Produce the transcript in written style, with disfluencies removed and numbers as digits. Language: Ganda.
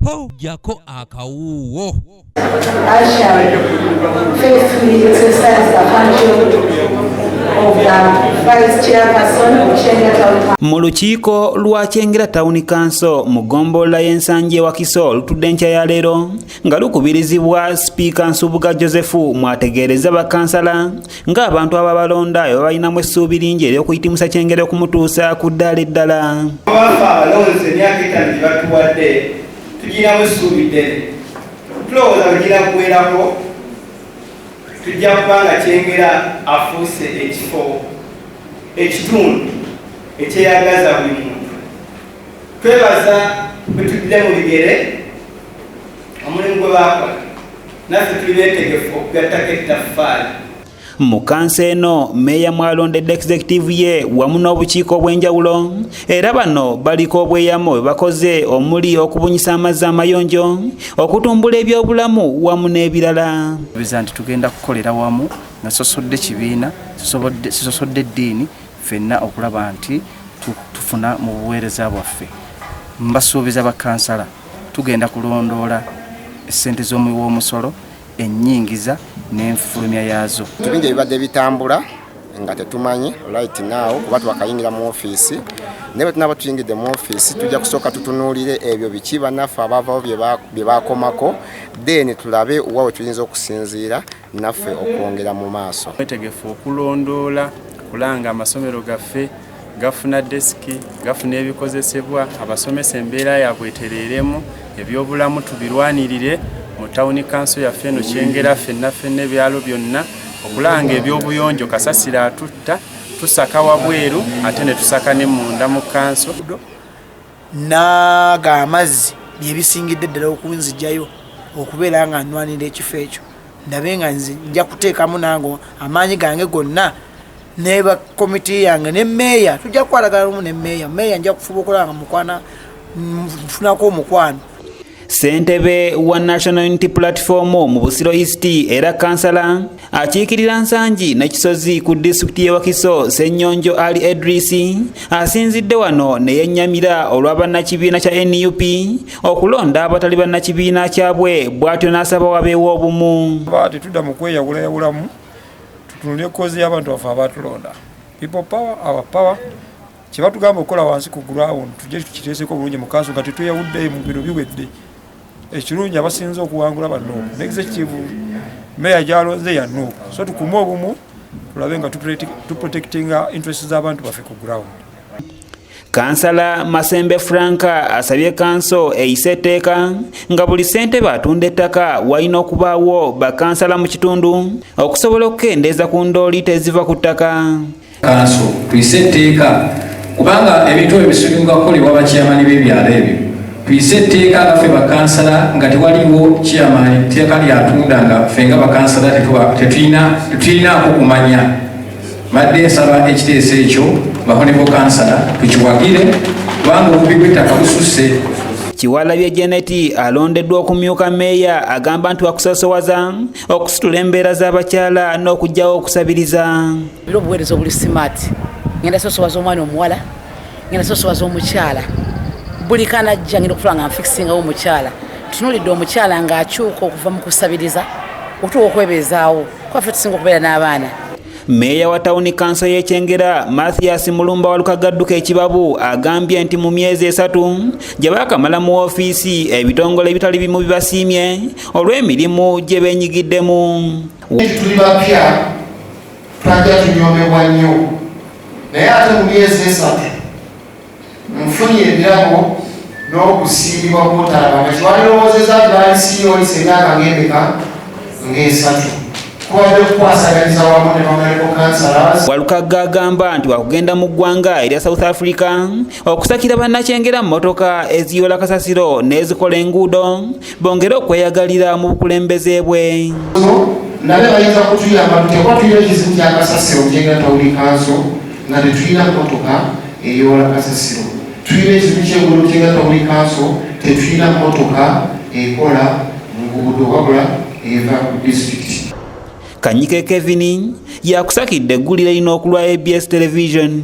ho jako akawuwo. I shall faithfully exercise the function of the Vice Chairperson of Kyengera Town. Mu lukiiko lwa Kyengera Town Council mu ggombolola y'ensanje wa Kiso olutudde enkya ya leero nga lukubirizibwa Sipiika Nsubuga Joseph mwategeereza bakansala ng'abantu ababalonda balinamu essuubi lingi ery'okuyitimusa Kyengera okumutuusa ku ddaala eddala. Abafa abalonzi emyaka 5 gye batuwadde tugiramu essuubi ddene. Tulowooza bagira kuwerako tujja kuba nga Kyengera afuuse ekifo ekitundu ekyeyagaza buli muntu. Twebaza bwe tuddire mu bigere omulimu gwe baakola naffe tuli beetegefu okugattako ettaffaali. Mu kansa eno mmeeya mwalondedde executive ye wamu n'obukiiko obw'enjawulo era bano baliko obweyamo bwe bakoze omuli okubunyisa amazzi amayonjo okutumbula ebyobulamu wamu n'ebirala. Biza nti tugenda kukolera wamu nga sosodde kibiina sisosodde eddiini ffenna okulaba nti tufuna mu buweereza bwaffe. Mbasuubiza bakansala tugenda kulondoola essente z'omuwi w'omusolo ennyingiza n'enfulumya yaazo. Tubinja ebibadde bitambula nga tetumanyi right now kuba twakayingira mu ofiisi naye tunaba tuyingidde mu ofiisi tujja kusooka tutunuulire ebyo biki bannaffe abaavaho bye baakomako then tulabe wa we tuyinza okusinziira naffe okwongera mu maaso. Twetegefu okulondoola kulanga amasomero gaffe gafuna desiki gafuna ebikozesebwa abasomesa embeera yabwetereeremu ebyobulamu tubirwanirire mu Town Council yaffe eno Kyengera ffenna ebyalo byonna okulanga ebyobuyonjo kasasira atutta tusaka wabweru ate ne tusaka ne munda mu kanso naga amazzi byebisingidde ddala okunzijjayo okubeera nga nnwanira ekifo ekyo ndabe nga nja kuteekamu nange amaanyi gange gonna neba komiti yange ne meeya tujja kukwatagana lumu ne meeya nja kufuba okulanga mukwana nfunako omukwano. Ssentebe wa National Unity Platform mu Busiro East era kansala akiikirira Nsangi ne Kisozi ku disitulikiti y'e Wakiso Ssennyonjo Ali Edris asinzidde wano ne yennyamira olw'abannakibiina kya NUP okulonda abatali bannakibiina kyabwe bw'atyo n'asaba wabeewo obumu. Tetudda mu kweyawulayawulamu tutunulire kozi y'abantu baffe abatulonda. People power, our power. Kye batugamba okukola wansi ku ground tujje tukiteeseko bulungi mu kanso nga tetweyawudde mu biro biwedde. Ekirungi abasinze okuwangula bano executive meya gyalonze ya no so tukume obumu tulabe nga tuprotectinga interests z'abantu baffe ku ground. Kansala Masembe Franka asabye kanso eyise etteeka nga buli ssentebe atunda ettaka walina okubaawo bakansala mu kitundu okusobola okukendeeza ku ndooli teziva ku ttaka. Kanso tuyise etteeka kubanga ebintu ebisuubirwa kukolebwa bakyamani b'ebyalo ebyo tuyise etteeka nga ffe bakansala nga tewaliwo kyamani tteeka lyatunda nga ffe nga bakansala tetulinaako kumanya. Badde nsaba ekiteeso ekyo bakonebo kansala tukiwagire kubanga obubi bw'ettaka bususse. Kiwalabye Janet alondeddwa okumyuka meeya agamba nti wakusosowaza okusitula embeera z'abakyala n'okugyawo okusabiriza. Biro obuweereza obuli simaati ngenda sosowaza omwana omuwala ngenda sosowaza omukyala buli kanajja ngenda okufula nga nfikisingawo omukyala tunulidde omukyala ng'akyuka okuva mu kusabiriza otuwa okwebeezaawo kwaffe tusinga okubeera n'abaana. Meeya wa Town Council y'e Kyengera Mathias Mulumba walukagadduka ekibabu agambye nti mu myezi 3 gye baakamala mu ofiisi ebitongole ebitali bimu bibasiimye olw'emirimu gye beenyigiddemu. Tuli bapya twajja tunyomebwa nnyo naye ate mu myezi 3 nfunye ebirabo n'okusiibibwa kwotalaba nga kiwalirowoozeza nti baalisiiyo lisenga ng'emeka ng'esatu. Walukaga agamba nti wakugenda mu ggwanga erya South Africa okusakira bannakyengera mu mmotoka eziyoola kasasiro n'ezikola enguudo bongere okweyagalira mu bukulembeze bwe. Nabe bayinza kutuyamba tutekwa tulina ekizibu kya kasasiro mu Kyengera Town Council nga tetulina mmotoka eyoola kasasiro. Tulina ekizibu ky'enguudo mu Kyengera Town Council tetulina mmotoka ekola nguudo wabula eva ku disitulikiti. Kanyike Kevin yakusakidde eggulire lino okulwa ABS Television.